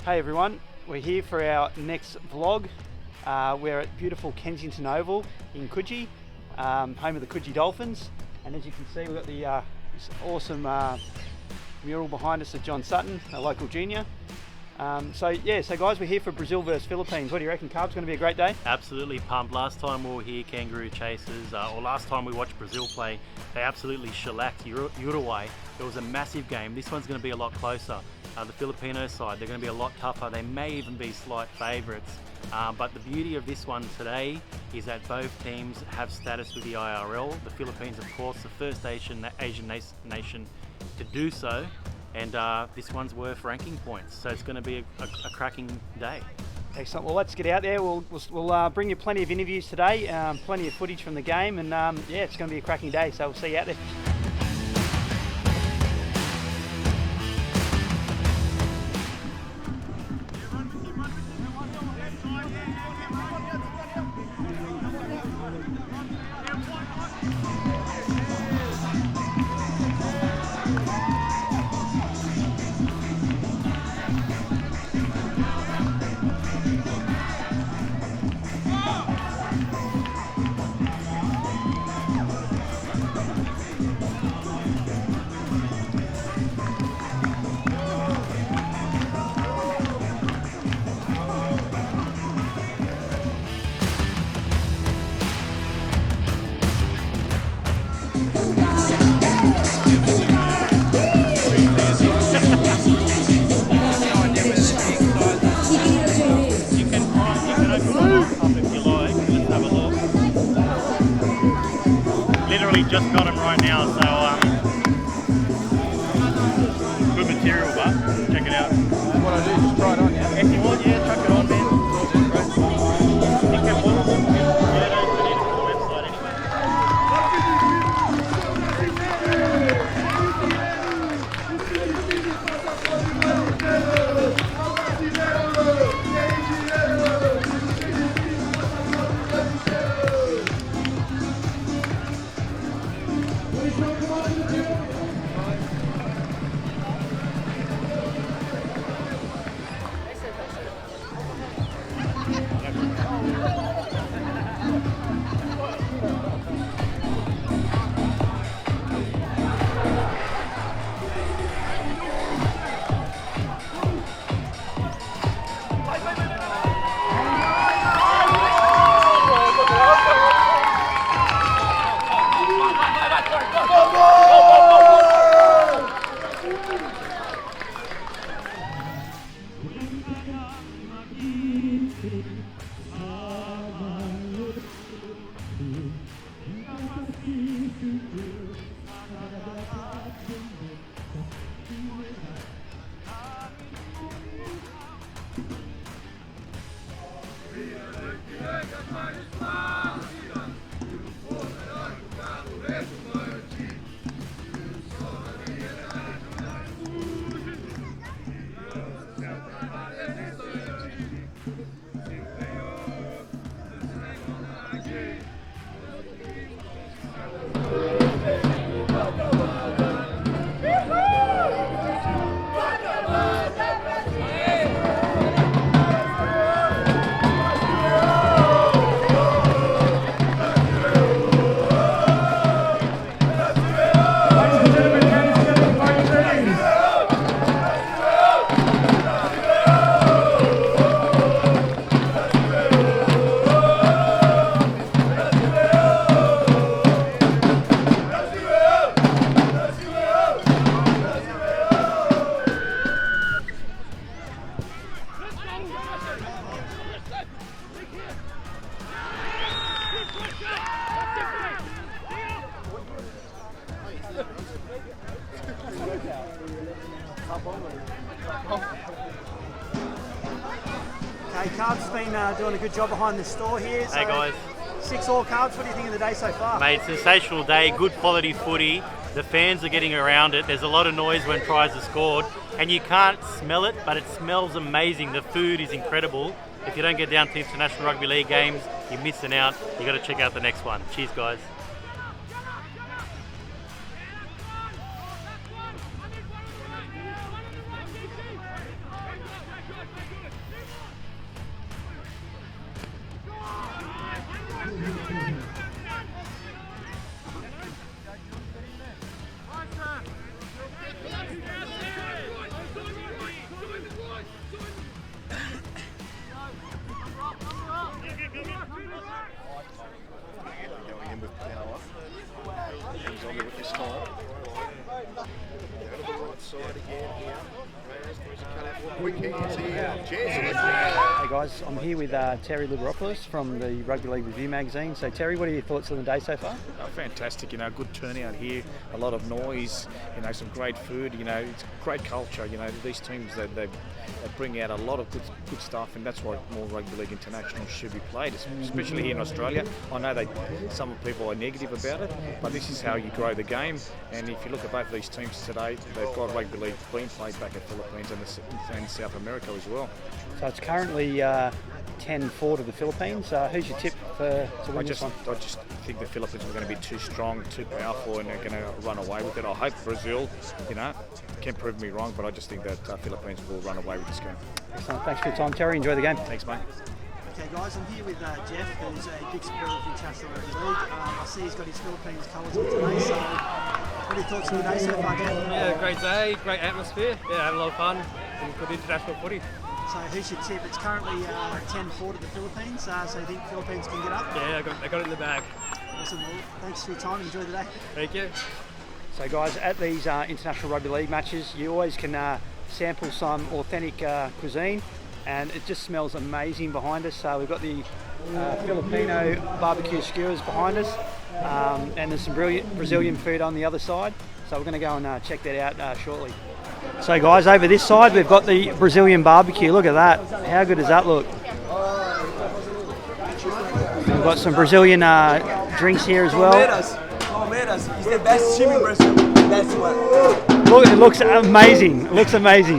Hey everyone, we're here for our next vlog. We're at beautiful Kensington Oval in Coogee, home of the Coogee Dolphins. And as you can see, we've got the this awesome mural behind us of John Sutton, a local junior. So guys, we're here for Brazil versus Philippines. What do you reckon, Carb? It's going to be a great day? Absolutely pumped. Last time we were here, Kangaroo Chasers, or last time we watched Brazil play, they absolutely shellacked Uruguay. It was a massive game. This one's going to be a lot closer. The Filipino side, they're going to be a lot tougher. They may even be slight favourites. But the beauty of this one today is that both teams have status with the IRL. The Philippines, of course, the first Asian nation to do so. And this one's worth ranking points. So it's going to be a cracking day. Excellent. Well, let's get out there. We'll bring you plenty of interviews today, plenty of footage from the game. And it's going to be a cracking day. So we'll see you out there. Just got him right now, so good material, but check it out. What I do is just try it on, yeah? If you want, yeah, chuck it on, man. You can put it on the website anyway. Okay, Carb's been doing a good job behind the store here. So Hey guys. 6-all, Carbs. What do you think of the day so far? Mate, sensational day, good quality footy. The fans are getting around it. There's a lot of noise when tries are scored. And you can't smell it, but it smells amazing. The food is incredible. If you don't get down to International Rugby League games, you're missing out. You got to check out the next one. Cheers, guys. Hey guys, I'm here with Terry Liberopoulos from the Rugby League Review magazine. So Terry, what are your thoughts on the day so far? Fantastic, good turnout here, a lot of noise, some great food, it's great culture, these teams, they bring out a lot of good stuff, and that's why more Rugby League International should be played, especially here in Australia. I know some people are negative about it, but this is how you grow the game, and if you look at both of these teams today, they've got Rugby League being played back at Philippines and South America as well. So it's currently 10-4 to the Philippines. Who's your tip to win this one? I just think the Philippines are going to be too strong, too powerful, and they're going to run away with it. I hope Brazil, can prove me wrong, but I just think that Philippines will run away with this game. Excellent. Thanks for your time, Terry. Enjoy the game. Thanks, mate. Okay guys, I'm here with Jeff, who's a big supporter of International Rugby League. I see he's got his Philippines colours on today, so what are your thoughts on the day so far, Jeff? Yeah, great day, great atmosphere. Yeah, had a lot of fun and good international footy. So who's your tip? It's currently 10-4 to the Philippines, so you think Philippines can get up? Yeah, I got it in the bag. Awesome, well, thanks for your time, enjoy the day. Thank you. So guys, at these International Rugby League matches, you always can sample some authentic cuisine, and it just smells amazing behind us. So we've got the Filipino barbecue skewers behind us, and there's some brilliant Brazilian food on the other side. So we're going to go and check that out shortly. So guys, over this side we've got the Brazilian barbecue. Look at that. How good does that look? We've got some Brazilian drinks here as well. Palmeiras is the best team in Brazil. That's what. Look, it looks amazing. It looks amazing.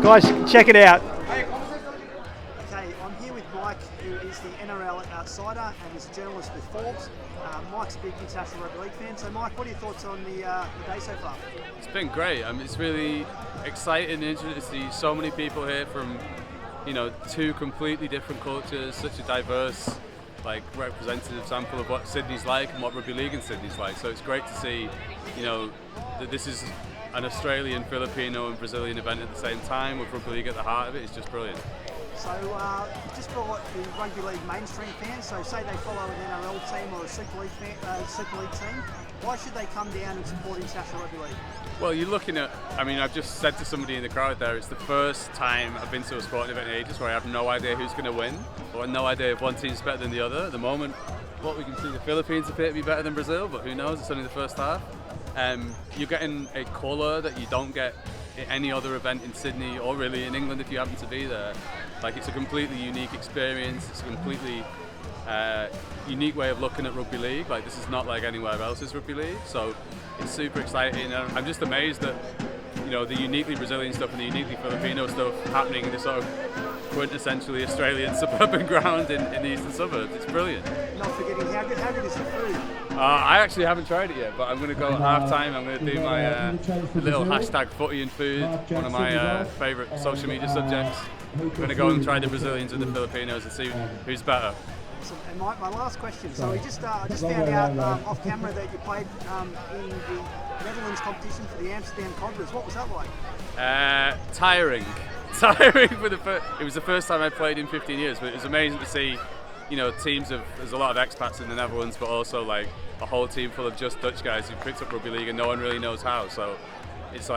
Guys, check it out. Okay, I'm here with Mike, who is the NRL outsider and is a journalist with Forbes. Mike's a big International Rugby League fan. So Mike, what are your thoughts on the day so far? It's been great. It's really exciting and interesting to see so many people here from, two completely different cultures, such a diverse, representative sample of what Sydney's like and what rugby league in Sydney's like. So it's great to see, that this is an Australian, Filipino and Brazilian event at the same time with rugby league at the heart of it. It's just brilliant. So just for the rugby league mainstream fans, so say they follow an NRL team or a Super League team, why should they come down and support International Rugby League? Well, you're looking at, I've just said to somebody in the crowd there, it's the first time I've been to a sporting event in ages where I have no idea who's going to win, or no idea if one team's better than the other. At the moment, what we can see, the Philippines appear to be better than Brazil, but who knows, it's only the first half. You're getting a colour that you don't get at any other event in Sydney, or really in England if you happen to be there. It's a completely unique experience, it's a completely unique way of looking at rugby league. This is not like anywhere else's rugby league, so it's super exciting, and I'm just amazed that the uniquely Brazilian stuff and the uniquely Filipino stuff happening in this sort of quintessentially Australian suburban ground in the eastern suburbs. It's brilliant. Not forgetting how good is the food? I actually haven't tried it yet, but I'm going to go at half time. I'm going to do my little hashtag footy and food, one of my favourite social media subjects. I'm going to go and try the Brazilians and the Filipinos and see who's better. And my last question, so I just found out off camera that you played in the Netherlands competition for the Amsterdam Cobblers. What was that like? Tiring for it was the first time I played in 15 years, but it was amazing to see, teams there's a lot of expats in the Netherlands, but also a whole team full of just Dutch guys who picked up rugby league and no one really knows how. So it's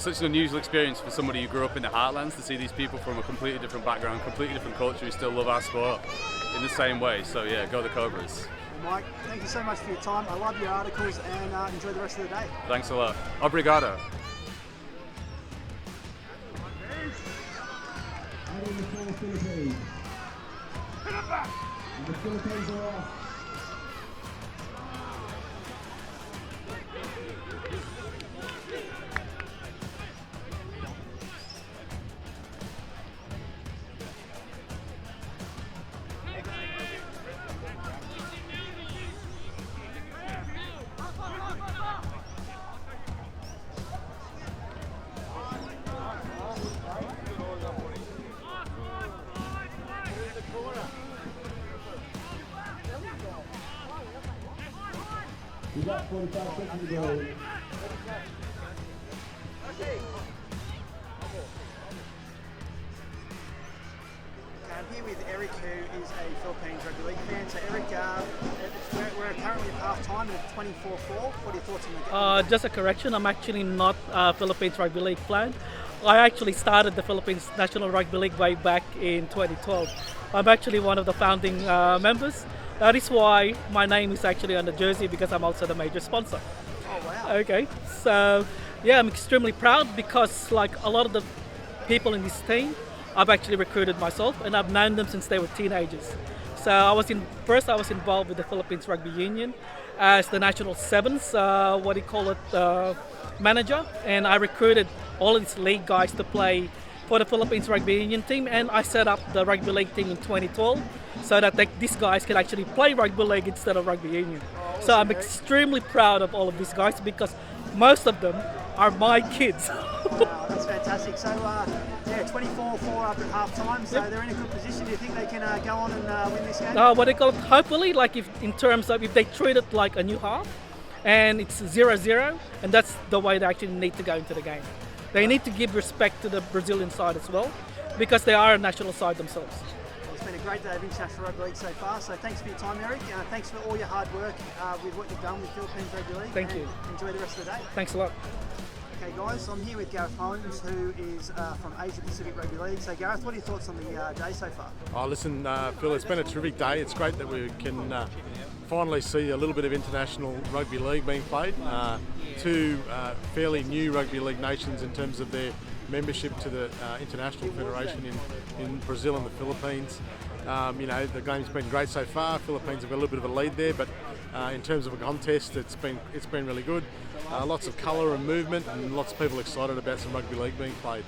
such an unusual experience for somebody who grew up in the heartlands to see these people from a completely different background, completely different culture who still love our sport in the same way. So yeah, go the Cobras. Mike, thank you so much for your time. I love your articles, and enjoy the rest of the day. Thanks a lot. Obrigado. The Philippines are off. We got 45 seconds to go. I'm here with Eric, who is a Philippines rugby league fan. So Eric, we're currently at half time. 24-4. What are your thoughts on the game? Just a correction, I'm actually not a Philippines Rugby League fan. I actually started the Philippines National Rugby League way back in 2012. I'm actually one of the founding members. That is why my name is actually on the jersey, because I'm also the major sponsor. Oh, wow. Okay, so yeah, I'm extremely proud because like a lot of the people in this team, I've actually recruited myself and I've known them since they were teenagers. So I was involved with the Philippines Rugby Union as the National Sevens, manager, and I recruited all of these league guys to play for the Philippines Rugby Union team, and I set up the Rugby League team in 2012 so that these guys can actually play Rugby League instead of Rugby Union. So I'm extremely proud of all of these guys because most of them are my kids. Wow, that's fantastic. So, 24-4 up at half time, so they're in a good position. Do you think they can go on and win this game? What they call it, hopefully, like if they treat it like a new half and it's 0-0, and that's the way they actually need to go into the game. They need to give respect to the Brazilian side as well because they are a national side themselves. It's been a great day of International Rugby League so far, so thanks for your time, Eric. Thanks for all your hard work with what you've done with Philippines Rugby League. Thank you. Enjoy the rest of the day. Thanks a lot. Okay guys, I'm here with Gareth Holmes, who is from Asia Pacific Rugby League. So Gareth, what are your thoughts on the day so far? Oh, listen, Phil, it's been a terrific day. It's great that we can finally see a little bit of international rugby league being played. Two fairly new rugby league nations in terms of their membership to the international federation in Brazil and the Philippines. The game's been great so far. Philippines have got a little bit of a lead there, but in terms of a contest, it's been really good. Lots of colour and movement, and lots of people excited about some rugby league being played.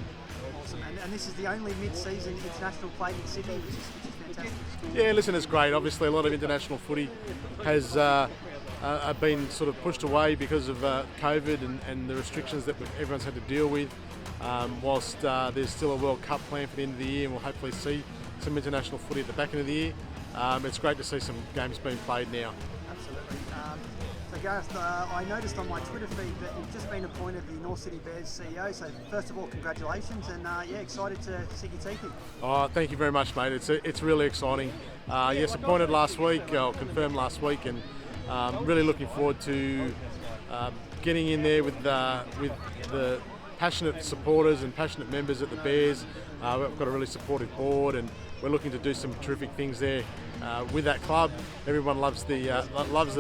Awesome, and this is the only mid-season international played in Sydney, which is fantastic. Yeah, listen, it's great. Obviously, a lot of international footy has been sort of pushed away because of COVID and the restrictions that everyone's had to deal with. Whilst there's still a World Cup planned for the end of the year, and we'll hopefully see some international footy at the back end of the year. It's great to see some games being played now. Absolutely. So Gareth, I noticed on my Twitter feed that you've just been appointed the North City Bears CEO. So first of all, congratulations, and excited to sink your teeth in. Oh, thank you very much, mate. It's really exciting. Yes, appointed last week, or confirmed last week, and really looking forward to getting in there with the passionate supporters and passionate members at the Bears. We've got a really supportive board, and we're looking to do some terrific things there with that club. Everyone loves the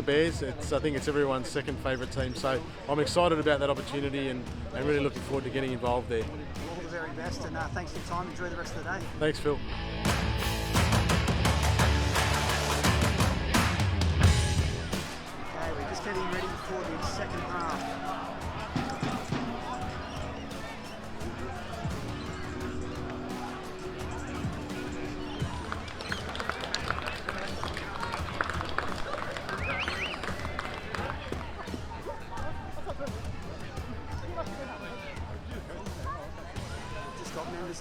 Bears. I think it's everyone's second favourite team. So I'm excited about that opportunity and really looking forward to getting involved there. All the very best, and thanks for your time. Enjoy the rest of the day. Thanks, Phil. Okay, we're just getting ready for the second half.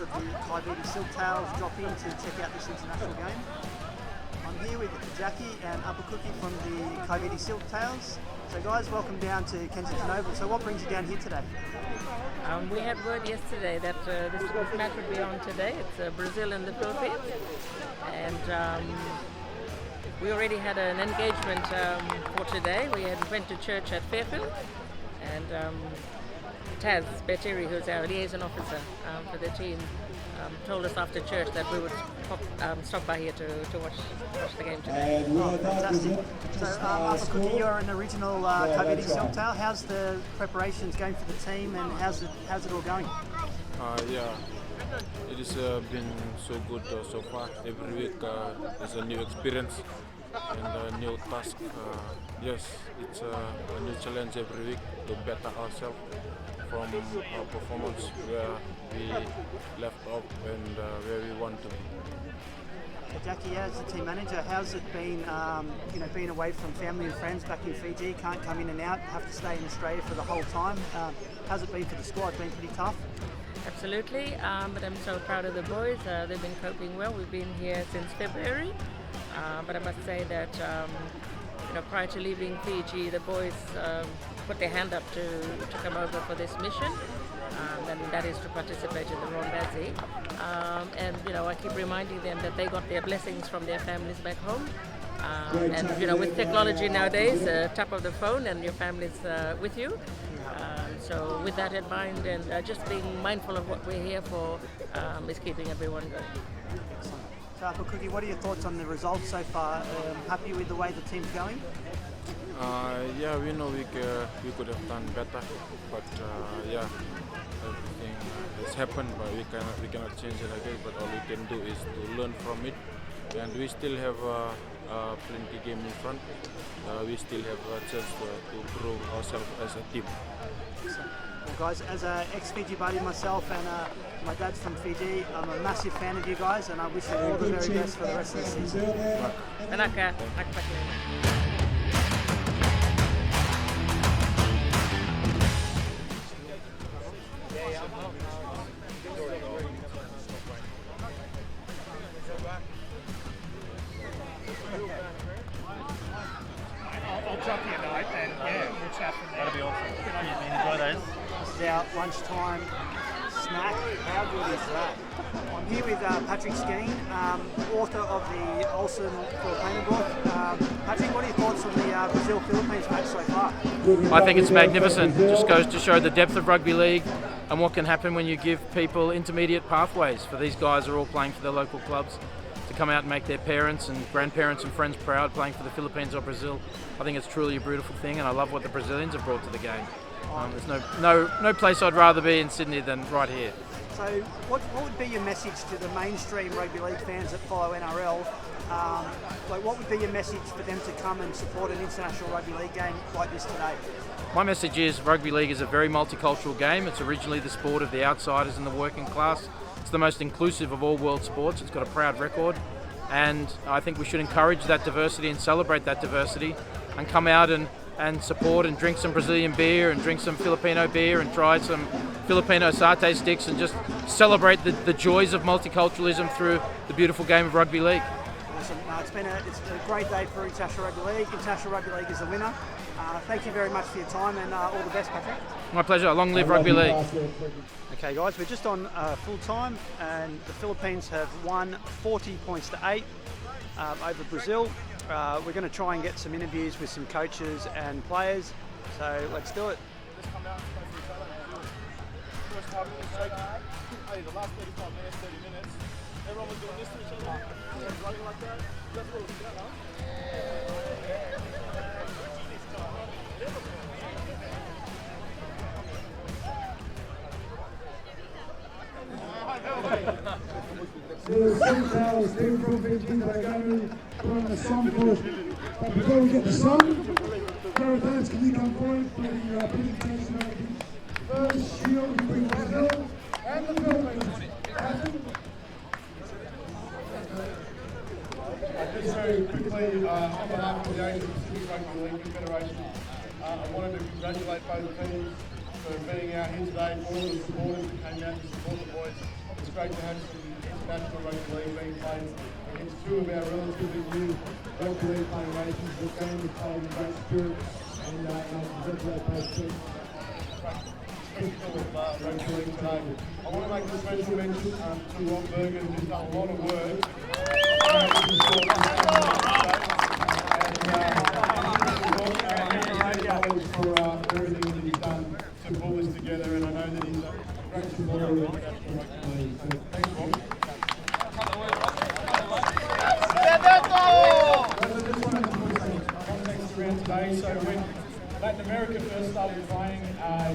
Of the Cuisine Silktails drop in to check out this international game. I'm here with Jackie and Upper Cookie from the Cuisine Silktails. So guys, welcome down to Kensington Oval. So what brings you down here today? We had word yesterday that this match would be on today. It's Brazil and the Philippines, and we already had an engagement for today. We went to church at Fairfield, and Taz Betteri, who's our liaison officer for the team, told us after church that we would stop by here to watch the game today. Fantastic. So, Upper Cookie, you're an original Cuisine Silktail. How's the preparations going for the team, and how's it all going? It has been so good so far. Every week is a new experience and a new task. Yes, it's a new challenge every week to better ourselves from our performance where we left off and where we want to be. Jackie, as the team manager, how's it been, being away from family and friends back in Fiji, can't come in and out, have to stay in Australia for the whole time? How's it been for the squad? Been pretty tough? Absolutely, but I'm so proud of the boys. They've been coping well. We've been here since February, but I must say that prior to leaving Fiji, the boys put their hand up to come over for this mission, and that is to participate in the Rondazi. And I keep reminding them that they got their blessings from their families back home, And you know, with technology nowadays, tap of the phone and your family's with you. So with that in mind, and just being mindful of what we're here for is keeping everyone going. So, Apple Cookie, what are your thoughts on the results so far? Happy with the way the team's going? Yeah, we know we could have done better, but yeah, everything has happened, but we cannot change it again. But all we can do is to learn from it, and we still have plenty game in front. We still have a chance to grow ourselves as a team. Well, guys, as an ex-Fiji buddy myself, and my dad's from Fiji, I'm a massive fan of you guys, and I wish you all the very best for the rest of the season. Manaka. I'll drop you a note and we'll chat from there. That'll be awesome. Enjoy those. This is our lunchtime snack. How good is that? I'm here with Patrick Skeen, author of the awesome Filipino book. Patrick, what are your thoughts on the Brazil-Philippines match so far? I think it's magnificent. It just goes to show the depth of rugby league and what can happen when you give people intermediate pathways. For these guys who are all playing for their local clubs to come out and make their parents and grandparents and friends proud playing for the Philippines or Brazil. I think it's truly a beautiful thing, and I love what the Brazilians have brought to the game. There's no place I'd rather be in Sydney than right here. So what would be your message to the mainstream rugby league fans that follow NRL? Like, what would be your message for them to come and support an international rugby league game like this today? My message is rugby league is a very multicultural game. It's originally the sport of the outsiders and the working class. It's the most inclusive of all world sports. It's got a proud record, and I think we should encourage that diversity and celebrate that diversity and come out and support and drink some Brazilian beer and drink some Filipino beer and try some Filipino satay sticks and just celebrate the joys of multiculturalism through the beautiful game of rugby league. Awesome. It's a great day for International Rugby League. International Rugby League is the winner. Thank you very much for your time, and all the best, Patrick. My pleasure. Long live rugby league. Okay guys, we're just on full time, and the Philippines have won 40 points to 8 over Brazil. We're going to try and get some interviews with some coaches and players, so let's do it. The last 35 minutes, 30 minutes, everyone was doing this to each other, running like that. That's what it was about, The Siltails, the improving team that are going to put on the song for us. But before we get the song, Gareth, can you come forward for the presentation of the first shield between Brazil and the Philippines? Just very quickly, on behalf of the Asia Pacific Rugby League Confederation, I wanted to congratulate both teams for being out here today, for all the supporters that came out to support the boys. It's great to have some international rugby league being played against two of our relatively new rugby league playing nations. The game is played in great spirit, and I congratulate both teams. Of rugby league today. I want to make a special mention to Ron Bergen, who's done a lot of work. For everything that he's done to pull this together, and I know that he's a great supporter of international rugby league. So thanks, Ron. I just wanted to put some context around today. So when Latin America first started playing, it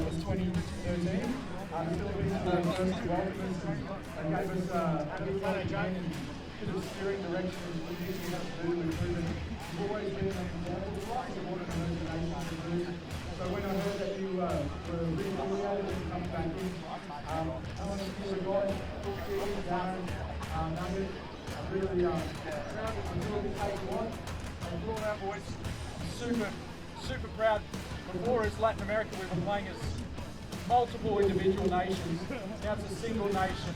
was 2013. The Philippines were the first involved in this, and gave us a bit of change and a bit of steering direction we usually have to do. We've proven we've always been an example of what an emerging nation can do. So when I heard that you were re-affiliated and come back in, I want to give a guy, Darren, Nugget, really proud of the Philippines take one. And for all our boys, super proud. Before as Latin America, we were playing as multiple individual nations. Now it's a single nation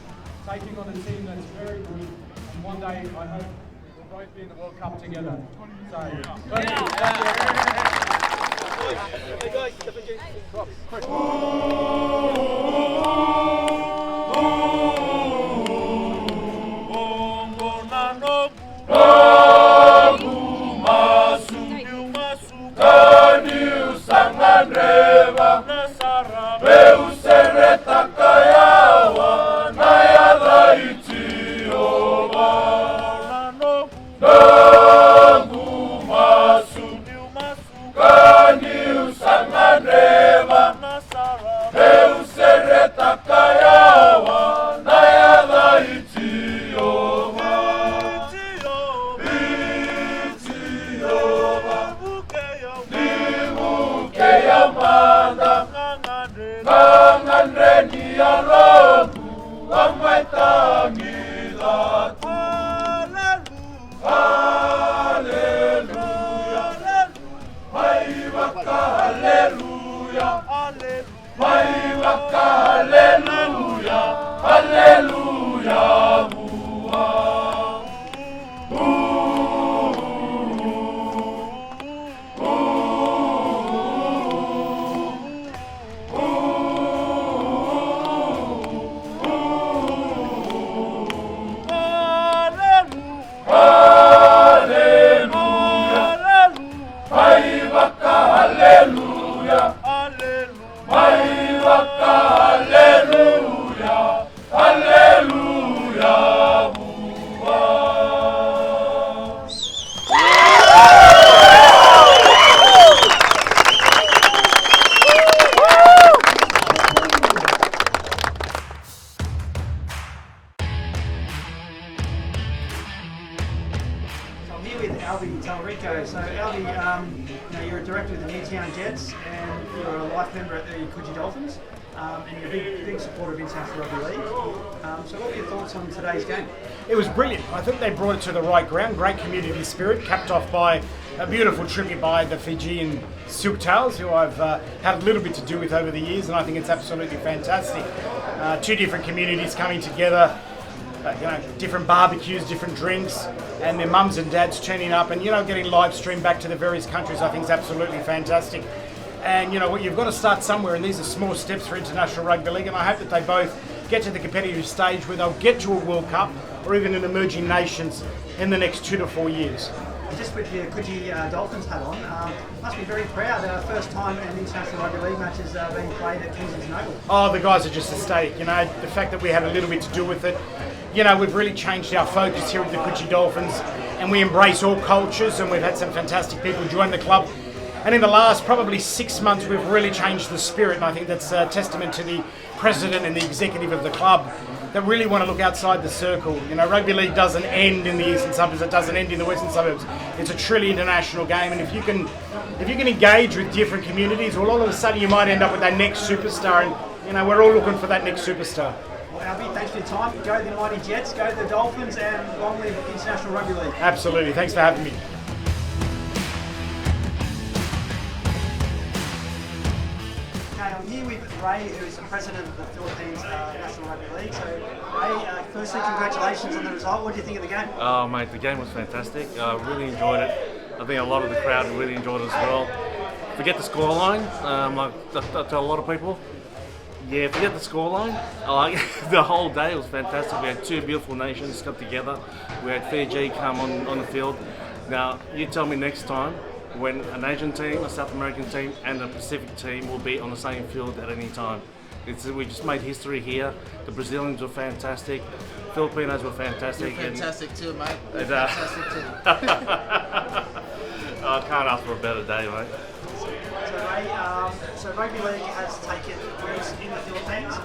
taking on a team that's very good. And one day, I hope we'll both be in the World Cup together. So, Hey guys, go. So Albie, you're a director of the Newtown Jets and you're a life member at the Coogee Dolphins. And you're a big supporter of International Rugby League. So what are your thoughts on today's game? It was brilliant. I think they brought it to the right ground. Great community spirit, capped off by a beautiful tribute by the Fijian Silktails, who I've had a little bit to do with over the years, and I think it's absolutely fantastic. Two different communities coming together, different barbecues, different drinks, and their mums and dads turning up and, getting live streamed back to the various countries, I think is absolutely fantastic. And you've got to start somewhere, and these are small steps for International Rugby League, and I hope that they both get to the competitive stage where they'll get to a World Cup or even an emerging nations in the next 2 to 4 years. Just with your Coogee Dolphins hat on, must be very proud. First time an International Rugby League match is being played at Kensington Oval. Oh, the guys are just ecstatic. The fact that we had a little bit to do with it. We've really changed our focus here at the Coogee Dolphins, and we embrace all cultures, and we've had some fantastic people join the club. And in the last probably 6 months, we've really changed the spirit, and I think that's a testament to the president and the executive of the club that really want to look outside the circle. Rugby league doesn't end in the eastern suburbs, it doesn't end in the western suburbs. It's a truly international game, and if you can engage with different communities, well, all of a sudden you might end up with that next superstar, and we're all looking for that next superstar. Well, Albie, thanks for your time. Go the mighty Jets, go the Dolphins, and long live International Rugby League. Absolutely, thanks for having me. Okay, I'm here with Ray, who is the president of the Philippines National Rugby League. So, Ray, firstly, congratulations on the result. What do you think of the game? Oh, mate, the game was fantastic. Really enjoyed it. I think a lot of the crowd really enjoyed it as well. Forget the scoreline. I tell a lot of people, forget the scoreline. The whole day was fantastic. We had two beautiful nations come together. We had Fiji come on the field. Now, you tell me next time when an Asian team, a South American team, and a Pacific team will be on the same field at any time. We just made history here. The Brazilians were fantastic. Filipinos were fantastic. You're fantastic too, mate. You're And, fantastic too. I can't ask for a better day, mate. So, Ray, so Rugby League has taken roots in the Philippines.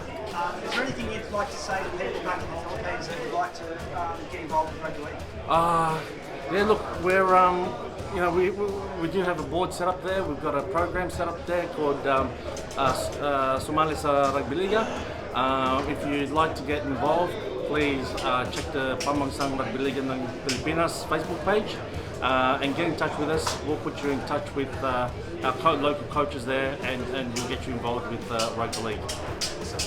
Is there anything you'd like to say to people back in the Philippines that would like to get involved with Rugby League? Look, we're we do have a board set up there. We've got a program set up there called Somali sa Rugby Liga. If you'd like to get involved, please check the Pambansang Rugby Liga ng Pilipinas Facebook page and get in touch with us. We'll put you in touch with our local coaches there, and we'll get you involved with Rugby League.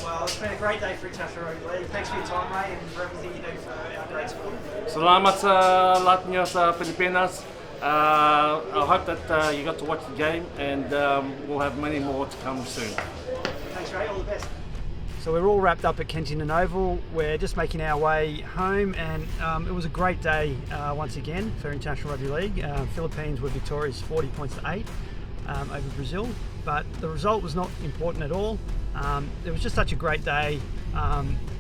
Well, it's been a great day for International Rugby League. Thanks for your time, Ray, and for everything you do for our great sport. Salamat sa lahat niyo sa Pilipinas. I hope that you got to watch the game, and we'll have many more to come soon. Thanks, Ray. All the best. So we're all wrapped up at Kensington Oval. We're just making our way home, and it was a great day once again for International Rugby League. Philippines were victorious 40 points to 8 over Brazil, but the result was not important at all. It was just such a great day.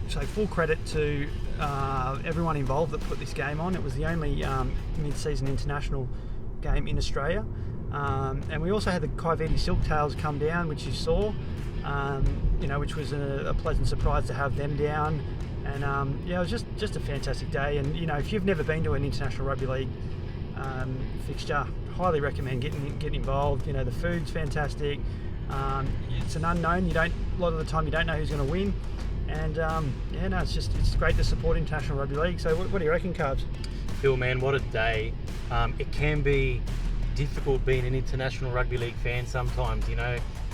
So full credit to everyone involved that put this game on. It was the only mid-season international game in Australia. And we also had the Kaiviti Silktails come down, which you saw, which was a pleasant surprise to have them down. And it was just a fantastic day. And if you've never been to an International Rugby League fixture, highly recommend getting involved. The food's fantastic. It's an unknown. A lot of the time you don't know who's going to win. And it's great to support International Rugby League. So what do you reckon, Carbs? Phil, man, what a day. It can be difficult being an International Rugby League fan sometimes.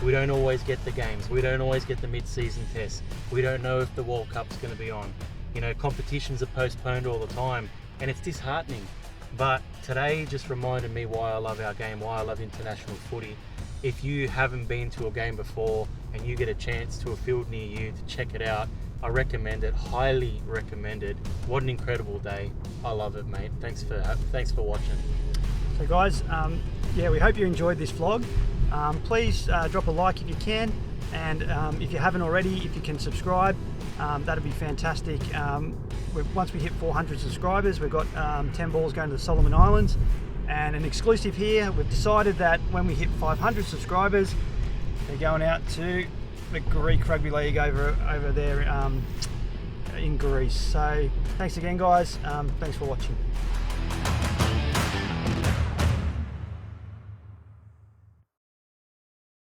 We don't always get the games. We don't always get the mid-season tests. We don't know if the World Cup's going to be on. Competitions are postponed all the time, and it's disheartening. But today just reminded me why I love our game, why I love international footy. If you haven't been to a game before and you get a chance to a field near you to check it out, I recommend it, highly recommend it. What an incredible day. I love it, mate. Thanks for watching. So guys, we hope you enjoyed this vlog. Please drop a like if you can, and if you haven't already, if you can subscribe, that'd be fantastic. Once we hit 400 subscribers, we've got 10 balls going to the Solomon Islands. And an exclusive here, we've decided that when we hit 500 subscribers, they're going out to the Greek Rugby League over there in Greece. So thanks again, guys. Thanks for watching.